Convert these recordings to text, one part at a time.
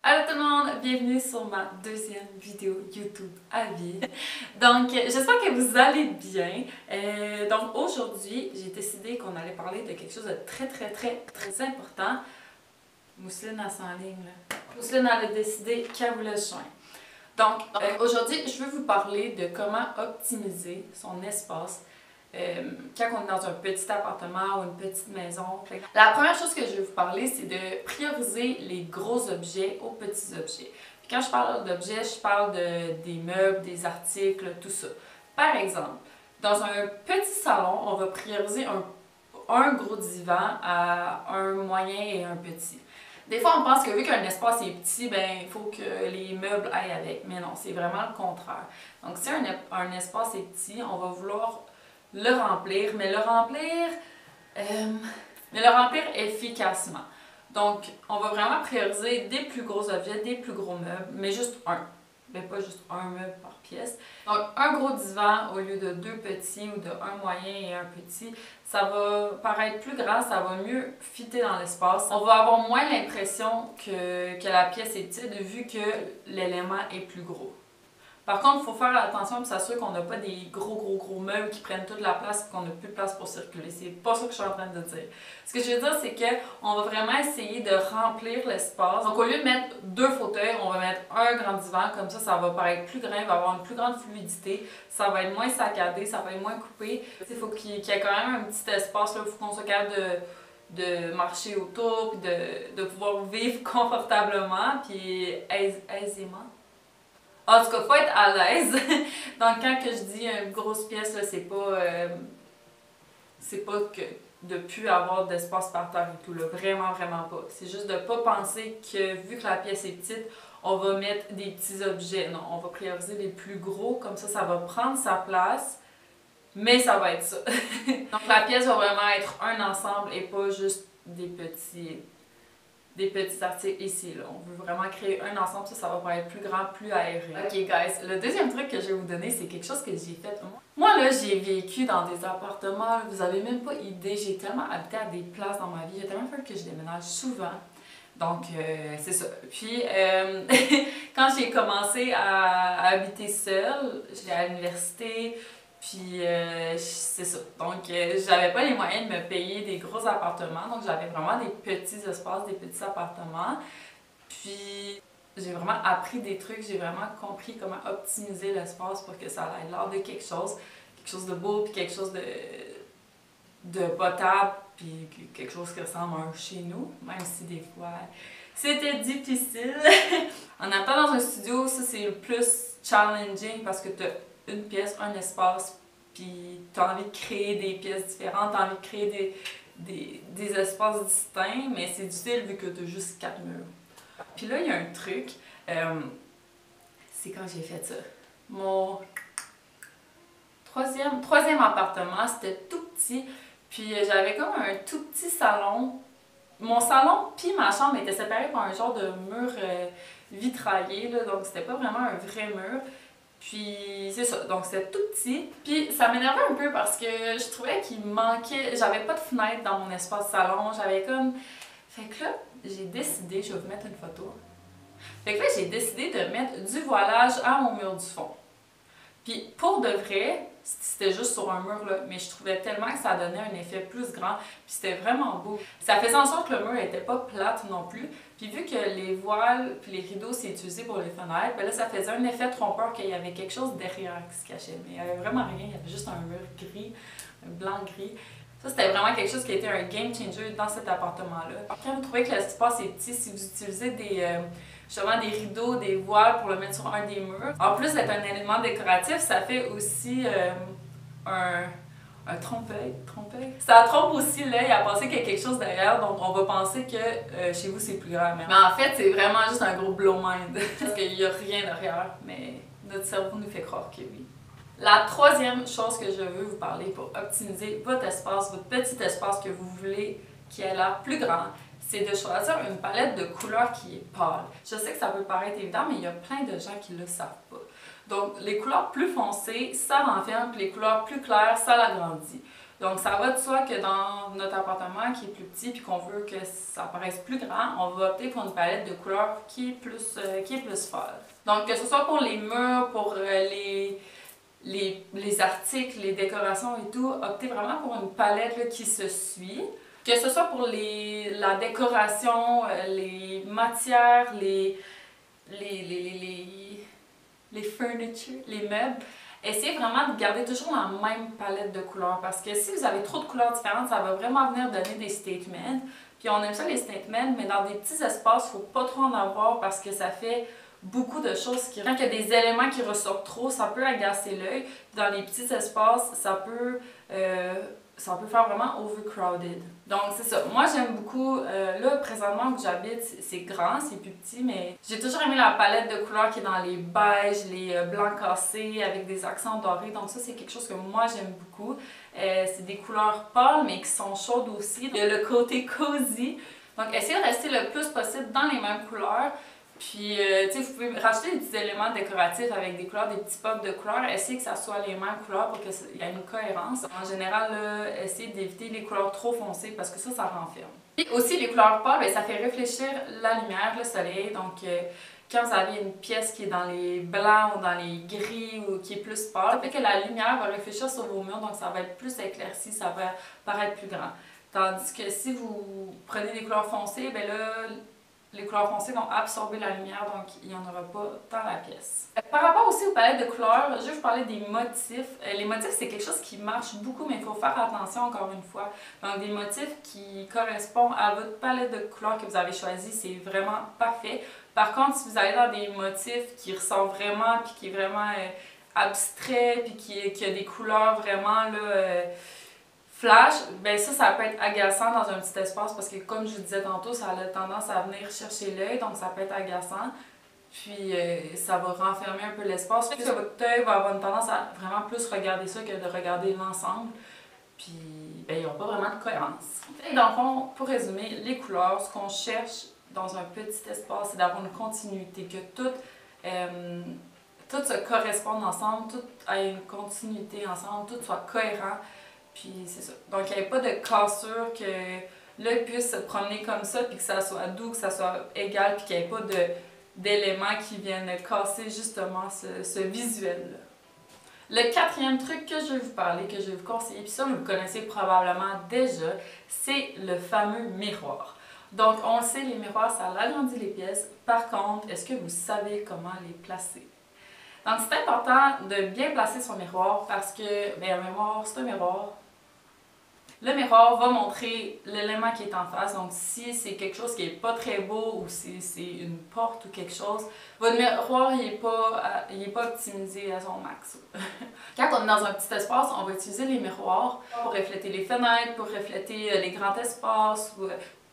Allô tout le monde, bienvenue sur ma deuxième vidéo YouTube à vie. Donc j'espère que vous allez bien. Donc aujourd'hui, j'ai décidé qu'on allait parler de quelque chose de très important. Mousseline elle s'enligne là. Mousseline elle a décidé qu'elle voulait le joindre. Donc aujourd'hui, je veux vous parler de comment optimiser son espace quand on est dans un petit appartement ou une petite maison. La première chose que je vais vous parler, c'est de prioriser les gros objets aux petits objets. Puis quand je parle d'objets, je parle des meubles, des articles, tout ça. Par exemple, dans un petit salon, on va prioriser un gros divan à un moyen et un petit. Des fois, on pense que vu qu'un espace est petit, ben il faut que les meubles aillent avec. Mais non, c'est vraiment le contraire. Donc si un espace est petit, on va vouloir le remplir, mais le remplir efficacement. Donc, on va vraiment prioriser des plus gros objets, des plus gros meubles, mais juste un. Mais pas juste un meuble par pièce. Donc, un gros divan au lieu de deux petits ou de un moyen et un petit, ça va paraître plus grand, ça va mieux fitter dans l'espace. On va avoir moins l'impression que la pièce est petite vu que l'élément est plus gros. Par contre, il faut faire attention et s'assurer qu'on n'a pas des gros meubles qui prennent toute la place et qu'on n'a plus de place pour circuler. C'est pas ça que je suis en train de dire. Ce que je veux dire, c'est qu'on va vraiment essayer de remplir l'espace. Donc, au lieu de mettre deux fauteuils, on va mettre un grand divan. Comme ça va paraître plus grand, il va avoir une plus grande fluidité. Ça va être moins saccadé, ça va être moins coupé. Il faut qu'il y ait quand même un petit espace. Il faut qu'on soit capable de marcher autour, puis de pouvoir vivre confortablement, puis aisément. En tout cas, il faut être à l'aise. Donc, quand que je dis une grosse pièce, c'est pas que de ne plus avoir d'espace par terre et tout, là. Vraiment pas. C'est juste de ne pas penser que, vu que la pièce est petite, on va mettre des petits objets. Non, on va prioriser les plus gros, comme ça va prendre sa place, mais ça va être ça. Donc, la pièce va vraiment être un ensemble et pas juste des petits articles ici. Là. On veut vraiment créer un ensemble, ça va paraître plus grand, plus aéré. Ok guys, le deuxième truc que je vais vous donner, c'est quelque chose que j'ai fait. Moi là, j'ai vécu dans des appartements, vous avez même pas idée, j'ai tellement habité à des places dans ma vie, j'ai tellement fait que je déménage souvent. Donc, c'est ça. Puis, quand j'ai commencé à habiter seule, j'étais à l'université, puis c'est ça. Donc, j'avais pas les moyens de me payer des gros appartements. Donc, j'avais vraiment des petits espaces, des petits appartements. Puis, j'ai vraiment appris des trucs. J'ai vraiment compris comment optimiser l'espace pour que ça ait l'air de quelque chose de beau, puis quelque chose de potable, puis quelque chose qui ressemble à un chez nous. Même si des fois, c'était difficile. En habitant dans un studio, ça, c'est le plus challenging parce que tu une pièce, un espace, puis tu as envie de créer des pièces différentes, tu as envie de créer des espaces distincts, mais c'est difficile vu que tu as juste 4 murs. Puis là, il y a un truc, c'est quand j'ai fait ça. Mon troisième appartement, c'était tout petit, puis j'avais comme un tout petit salon. Mon salon puis ma chambre étaient séparés par un genre de mur vitraillé, là, donc c'était pas vraiment un vrai mur. Puis c'est ça, donc c'était tout petit. Puis ça m'énervait un peu parce que je trouvais qu'il manquait, j'avais pas de fenêtre dans mon espace salon, j'avais comme... Fait que là, j'ai décidé, je vais vous mettre une photo. Fait que là, j'ai décidé de mettre du voilage à mon mur du fond. Puis pour de vrai, c'était juste sur un mur là, mais je trouvais tellement que ça donnait un effet plus grand, puis c'était vraiment beau. Ça faisait en sorte que le mur n'était pas plate non plus, puis vu que les voiles puis les rideaux c'est utilisé pour les fenêtres, ben là ça faisait un effet trompeur qu'il y avait quelque chose derrière qui se cachait, mais il n'y avait vraiment rien, il y avait juste un mur gris, un blanc-gris. Ça, c'était vraiment quelque chose qui a été un game changer dans cet appartement-là. Quand vous trouvez que l'espace est petit, si vous utilisez justement des rideaux, des voiles pour le mettre sur un des murs, en plus d'être un élément décoratif, ça fait aussi un trompe-l'œil. Ça trompe aussi l'œil à penser qu'il y a quelque chose derrière, donc on va penser que chez vous c'est plus grand. Mais en fait, c'est vraiment juste un gros blow mind, parce qu'il n'y a rien derrière, mais notre cerveau nous fait croire que oui. La troisième chose que je veux vous parler pour optimiser votre espace, votre petit espace que vous voulez qui ait l'air plus grand, c'est de choisir une palette de couleurs qui est pâle. Je sais que ça peut paraître évident, mais il y a plein de gens qui ne le savent pas. Donc, les couleurs plus foncées, ça renferme, puis les couleurs plus claires, ça l'agrandit. Donc ça va de soi que dans notre appartement qui est plus petit puis qu'on veut que ça paraisse plus grand, on va opter pour une palette de couleurs qui est plus folle. Donc que ce soit pour les murs, pour les articles, les décorations et tout, optez vraiment pour une palette là, qui se suit. Que ce soit pour la décoration, les matières, les furnitures, les meubles, essayez vraiment de garder toujours la même palette de couleurs parce que si vous avez trop de couleurs différentes, ça va vraiment venir donner des statements. Puis on aime ça les statements, mais dans des petits espaces, il ne faut pas trop en avoir parce que ça fait beaucoup de choses qui... Quand il y a des éléments qui ressortent trop, ça peut agacer l'œil. Dans les petits espaces, ça peut faire vraiment overcrowded. Donc c'est ça. Moi j'aime beaucoup, là présentement où j'habite, c'est grand, c'est plus petit, mais j'ai toujours aimé la palette de couleurs qui est dans les beiges, les blancs cassés avec des accents dorés. Donc ça c'est quelque chose que moi j'aime beaucoup. C'est des couleurs pâles mais qui sont chaudes aussi. Il y a le côté cozy. Donc essayez de rester le plus possible dans les mêmes couleurs. Puis, tu sais, vous pouvez racheter des petits éléments décoratifs avec des couleurs, des petits pops de couleurs. Essayez que ça soit les mêmes couleurs pour qu'il y ait une cohérence. En général, là, essayez d'éviter les couleurs trop foncées parce que ça renferme. Et aussi, les couleurs pâles, ça fait réfléchir la lumière, le soleil. Donc, quand vous avez une pièce qui est dans les blancs ou dans les gris ou qui est plus pâle, ça fait que la lumière va réfléchir sur vos murs, donc ça va être plus éclairci, ça va paraître plus grand. Tandis que si vous prenez des couleurs foncées, ben là, les couleurs foncées vont absorber la lumière, donc il n'y en aura pas dans la pièce. Par rapport aussi aux palettes de couleurs, je vais vous parler des motifs. Les motifs, c'est quelque chose qui marche beaucoup, mais il faut faire attention encore une fois. Donc des motifs qui correspondent à votre palette de couleurs que vous avez choisie, c'est vraiment parfait. Par contre, si vous allez dans des motifs qui ressortent vraiment, puis qui est vraiment abstrait, puis qui a des couleurs vraiment là... flash, ben ça peut être agaçant dans un petit espace parce que comme je vous disais tantôt, ça a tendance à venir chercher l'œil, donc ça peut être agaçant. Puis ça va renfermer un peu l'espace. Fait que votre œil va avoir une tendance à vraiment plus regarder ça que de regarder l'ensemble. Puis ben, ils n'ont pas vraiment de cohérence. Et dans le fond, pour résumer, les couleurs, ce qu'on cherche dans un petit espace, c'est d'avoir une continuité, que tout se corresponde ensemble, tout ait une continuité ensemble, tout soit cohérent. Puis c'est ça. Donc il n'y ait pas de cassure, que l'œil puisse se promener comme ça, puis que ça soit doux, que ça soit égal, puis qu'il n'y ait pas d'éléments qui viennent casser justement ce visuel-là. Le quatrième truc que je vais vous parler, que je vais vous conseiller, puis ça vous le connaissez probablement déjà, c'est le fameux miroir. Donc on le sait, les miroirs, ça agrandit les pièces. Par contre, est-ce que vous savez comment les placer? Donc c'est important de bien placer son miroir parce que, bien, un miroir, c'est un miroir. Le miroir va montrer l'élément qui est en face, donc si c'est quelque chose qui n'est pas très beau ou si c'est une porte ou quelque chose, votre miroir il est pas optimisé à son max. Quand on est dans un petit espace, on va utiliser les miroirs pour refléter les fenêtres, pour refléter les grands espaces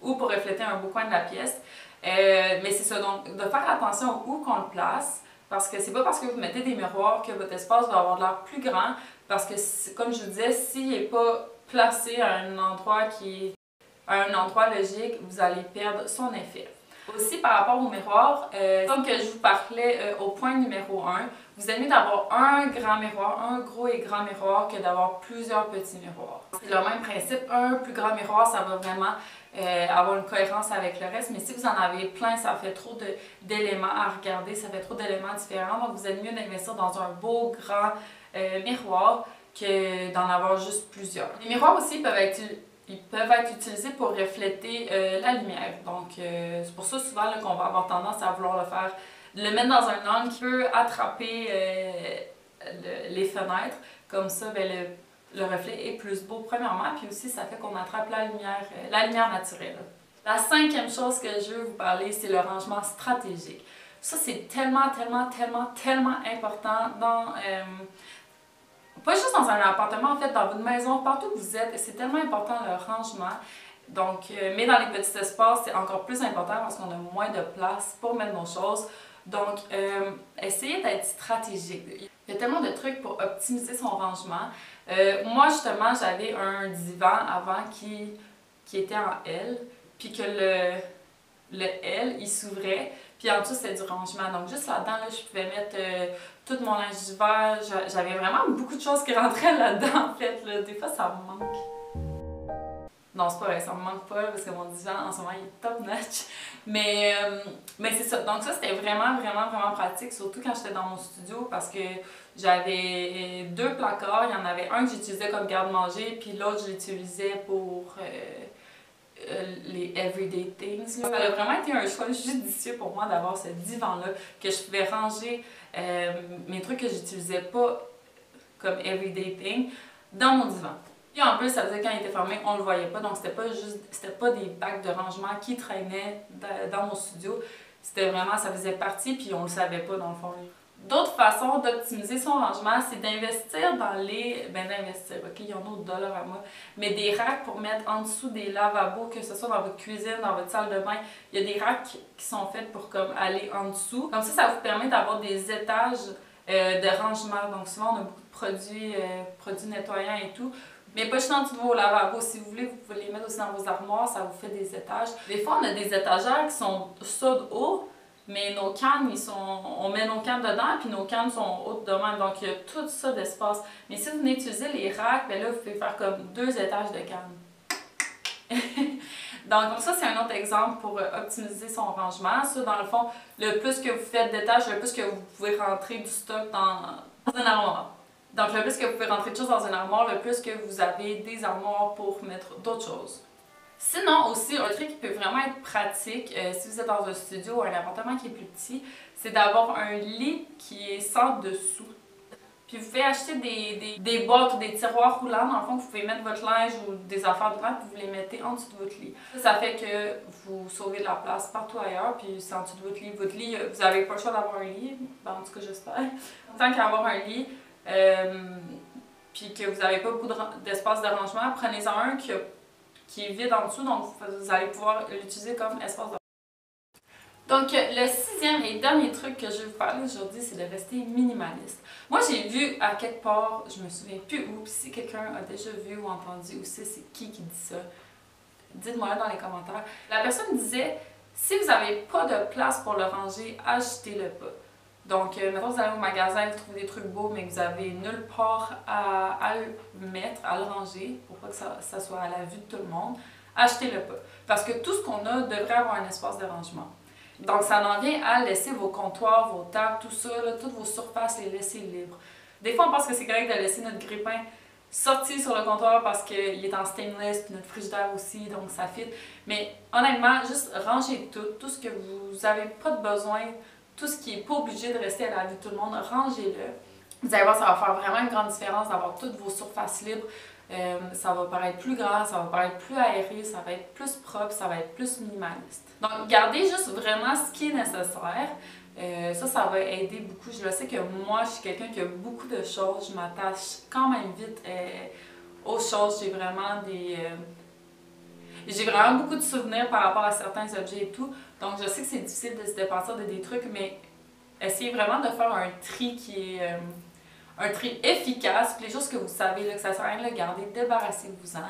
ou pour refléter un beau coin de la pièce. Mais c'est ça, donc de faire attention où qu'on le place, parce que c'est pas parce que vous mettez des miroirs que votre espace va avoir l'air plus grand, parce que comme je vous disais, s'il n'est pas placé à un endroit logique, vous allez perdre son effet. Aussi par rapport au miroir, comme que je vous parlais au point numéro 1, vous aimez d'avoir un grand miroir, un gros et grand miroir que d'avoir plusieurs petits miroirs. C'est le même principe, un plus grand miroir, ça va vraiment avoir une cohérence avec le reste, mais si vous en avez plein, ça fait trop d'éléments à regarder, ça fait trop d'éléments différents, donc vous êtes mieux d'investir dans un beau grand miroir que d'en avoir juste plusieurs. Les miroirs aussi peuvent être utilisés pour refléter la lumière. Donc c'est pour ça souvent qu'on va avoir tendance à vouloir le mettre dans un angle qui peut attraper les fenêtres. Comme ça, ben, le reflet est plus beau premièrement, puis aussi ça fait qu'on attrape la lumière naturelle. La cinquième chose que je veux vous parler, c'est le rangement stratégique. Ça, c'est tellement important dans... pas juste dans un appartement, en fait, dans votre maison, partout où vous êtes, c'est tellement important le rangement. Donc, mais dans les petits espaces, c'est encore plus important parce qu'on a moins de place pour mettre nos choses. Donc, essayez d'être stratégique. Il y a tellement de trucs pour optimiser son rangement. Moi, justement, j'avais un divan avant qui était en L, puis que le L, il s'ouvrait. Puis en dessous, c'était du rangement. Donc juste là-dedans, là, je pouvais mettre tout mon linge d'hiver. J'avais vraiment beaucoup de choses qui rentraient là-dedans, en fait. Là. Des fois, ça me manque. Non, c'est pas vrai, ça me manque pas, parce que mon divan, en ce moment, il est top notch. Mais c'est ça. Donc ça, c'était vraiment pratique, surtout quand j'étais dans mon studio, parce que j'avais 2 placards. Il y en avait un que j'utilisais comme garde-manger, puis l'autre, je l'utilisais pour les everyday things. Là. Ça a vraiment été un choix judicieux pour moi d'avoir ce divan-là, que je pouvais ranger mes trucs que j'utilisais pas comme everyday thing dans mon divan. Puis en plus, ça faisait quand il était fermé, on le voyait pas, donc c'était pas des bacs de rangement qui traînaient dans mon studio. C'était vraiment, ça faisait partie, puis on le savait pas dans le fond. D'autres façons d'optimiser son rangement, c'est d'investir dans les... d'investir, ok, il y en a au dollar à moi, mais des racks pour mettre en dessous des lavabos, que ce soit dans votre cuisine, dans votre salle de bain. Il y a des racks qui sont faits pour comme aller en dessous. Comme ça vous permet d'avoir des étages de rangement. Donc souvent, on a beaucoup de produits nettoyants et tout. Mais pas juste en dessous de vos lavabos. Si vous voulez, vous pouvez les mettre aussi dans vos armoires, ça vous fait des étages. Des fois, on a des étagères qui sont ça de haut, mais nos cannes, on met nos cannes dedans, puis nos cannes sont hautes de même. Donc, il y a tout ça d'espace. Mais si vous venez utiliser les racks, bien là, vous pouvez faire comme 2 étages de cannes. Donc, ça, c'est un autre exemple pour optimiser son rangement. Ça, dans le fond, le plus que vous faites d'étages, le plus que vous pouvez rentrer du stock dans un armoire. Donc, le plus que vous pouvez rentrer de choses dans une armoire, le plus que vous avez des armoires pour mettre d'autres choses. Sinon, aussi, un truc qui peut vraiment être pratique, si vous êtes dans un studio ou un appartement qui est plus petit, c'est d'avoir un lit qui est sans dessous. Puis vous pouvez acheter des boîtes ou des tiroirs roulants, dans le fond, que vous pouvez mettre votre linge ou des affaires dedans, puis vous les mettez en dessous de votre lit. Ça fait que vous sauvez de la place partout ailleurs, puis c'est en dessous de votre lit. Votre lit, vous n'avez pas le choix d'avoir un lit, ben, en tout cas j'espère. Tant qu'avoir un lit, puis que vous n'avez pas beaucoup d'espace de rangement, prenez-en un qui est vide en dessous, donc vous allez pouvoir l'utiliser comme espace de rangement. Donc, le 6e et dernier truc que je vais vous parler aujourd'hui, c'est de rester minimaliste. Moi, j'ai vu à quelque part, je me souviens plus où, puis si quelqu'un a déjà vu ou entendu aussi, c'est qui dit ça, dites-moi dans les commentaires. La personne disait, si vous n'avez pas de place pour le ranger, achetez-le pas. Donc, mettons, vous allez au magasin, vous trouvez des trucs beaux, mais que vous avez nulle part à le mettre, à le ranger, pour pas que ça soit à la vue de tout le monde, achetez-le pas. Parce que tout ce qu'on a devrait avoir un espace de rangement. Donc, ça en vient à laisser vos comptoirs, vos tables, tout ça, là, toutes vos surfaces, les laisser libres. Des fois, on pense que c'est correct de laisser notre grille-pain sorti sur le comptoir parce qu'il est en stainless, puis notre frigidaire aussi, donc ça fit. Mais honnêtement, juste rangez tout ce que vous n'avez pas de besoin, tout ce qui n'est pas obligé de rester à la vue de tout le monde, rangez-le. Vous allez voir, ça va faire vraiment une grande différence d'avoir toutes vos surfaces libres. Ça va paraître plus grand, ça va paraître plus aéré, ça va être plus propre, ça va être plus minimaliste. Donc, gardez juste vraiment ce qui est nécessaire. Ça va aider beaucoup. Je le sais que moi, je suis quelqu'un qui a beaucoup de choses. Je m'attache quand même vite aux choses. J'ai vraiment beaucoup de souvenirs par rapport à certains objets et tout. Donc, je sais que c'est difficile de se départir de des trucs, mais essayez vraiment de faire un tri qui est... un tri efficace, puis les choses que vous savez là, que ça sert à rien de le garder, débarrassez-vous-en,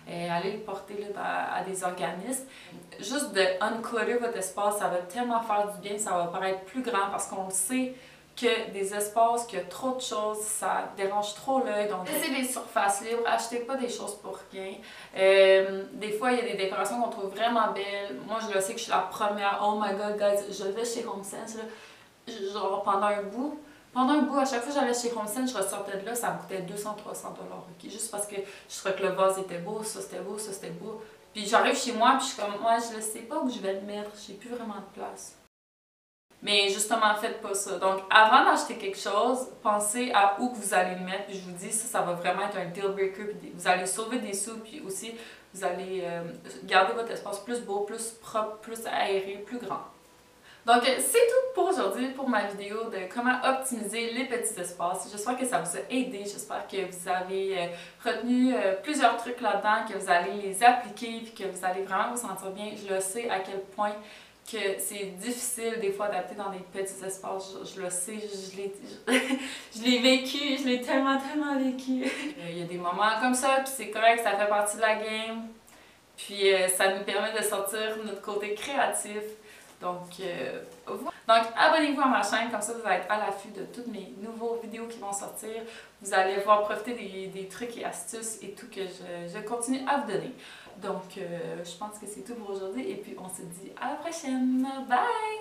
allez le porter là, à des organismes. Juste de unclutter votre espace, ça va tellement faire du bien, ça va paraître plus grand parce qu'on sait que des espaces, qu'il y a trop de choses, ça dérange trop l'œil. Donc, laissez des surfaces libres, achetez pas des choses pour rien. Des fois, il y a des décorations qu'on trouve vraiment belles. Moi, je le sais que je suis la première. Oh my god, guys, je vais chez HomeSense, là, genre pendant un bout, à chaque fois que j'allais chez HomeSense, je ressortais de là, ça me coûtait 200-300$, ok? Juste parce que je trouvais que le vase était beau, ça c'était beau, ça c'était beau. Puis j'arrive chez moi, puis je suis comme, ouais, je ne sais pas où je vais le mettre, j'ai plus vraiment de place. Mais justement, faites pas ça. Donc, avant d'acheter quelque chose, pensez à où que vous allez le mettre. Puis je vous dis, ça va vraiment être un deal breaker. Puis vous allez sauver des sous, puis aussi, vous allez garder votre espace plus beau, plus propre, plus aéré, plus grand. Donc, c'est tout pour aujourd'hui, pour ma vidéo de comment optimiser les petits espaces. J'espère que ça vous a aidé, j'espère que vous avez retenu plusieurs trucs là-dedans, que vous allez les appliquer, puis que vous allez vraiment vous sentir bien. Je le sais à quel point que c'est difficile des fois d'adapter dans des petits espaces. Je le sais, je l'ai vécu, je l'ai tellement vécu. Il y a des moments comme ça, puis c'est correct, ça fait partie de la game. Puis ça nous permet de sortir notre côté créatif. Donc, voilà. Donc, abonnez-vous à ma chaîne, comme ça vous allez être à l'affût de toutes mes nouveaux vidéos qui vont sortir. Vous allez pouvoir profiter des trucs et astuces et tout que je continue à vous donner. Donc, je pense que c'est tout pour aujourd'hui et puis on se dit à la prochaine. Bye!